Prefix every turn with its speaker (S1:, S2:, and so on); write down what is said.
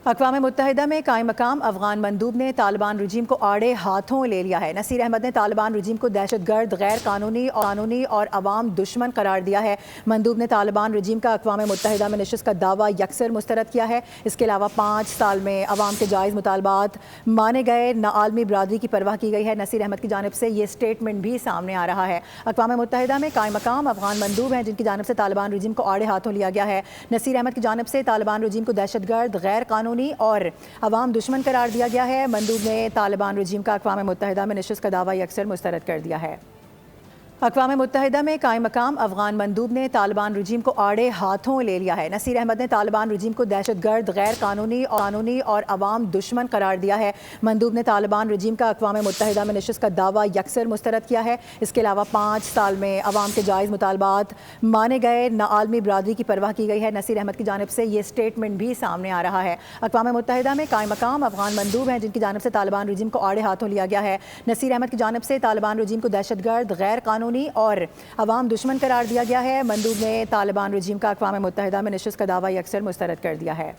S1: اقوام متحدہ میں قائم مقام افغان مندوب نے طالبان رجیم کو آڑے ہاتھوں لے لیا ہے۔ نصیر احمد نے طالبان رجیم کو دہشت گرد، غیر قانونی اور عوام دشمن قرار دیا ہے۔ مندوب نے طالبان رجیم کا اقوام متحدہ میں نشست کا دعویٰ یکسر مسترد کیا ہے۔ اس کے علاوہ 5 سال میں عوام کے جائز مطالبات مانے گئے، نہ عالمی برادری کی پرواہ کی گئی ہے۔ نصیر احمد کی جانب سے یہ سٹیٹمنٹ بھی سامنے آ رہا ہے۔ اقوام متحدہ میں قائم مقام افغان مندوب ہیں جن کی جانب سے طالبان رجیم کو آڑے ہاتھوں لیا گیا ہے۔ نصیر احمد کی جانب سے طالبان رجیم کو دہشت گرد، غیر قانونی اور عوام دشمن قرار دیا گیا ہے۔ مندوب نے طالبان رجیم کا اقوام متحدہ میں نشست کا دعویٰ یکسر مسترد کر دیا ہے۔ اقوام متحدہ میں قائم مقام افغان مندوب نے طالبان رجیم کو آڑے ہاتھوں لے لیا ہے۔ نصیر احمد نے طالبان رجیم کو دہشت گرد، غیر قانونی اور عوام دشمن قرار دیا ہے۔ مندوب نے طالبان رجیم کا اقوام متحدہ میں نشست کا دعویٰ یکسر مسترد کیا ہے۔ اس کے علاوہ 5 سال میں عوام کے جائز مطالبات مانے گئے، نہ عالمی برادری کی پرواہ کی گئی ہے۔ نصیر احمد کی جانب سے یہ سٹیٹمنٹ بھی سامنے آ رہا ہے۔ اقوام متحدہ میں قائم مقام افغان مندوب ہیں جن کی جانب سے طالبان رجیم کو آڑے ہاتھوں لیا گیا ہے۔ نصیر احمد کی جانب سے طالبان رجیم کو دہشت گرد، غیر قانونی اور عوام دشمن قرار دیا گیا ہے۔ مندوب نے طالبان رجیم کا اقوام متحدہ میں نشست کا دعویٰ یکسر مسترد کر دیا ہے۔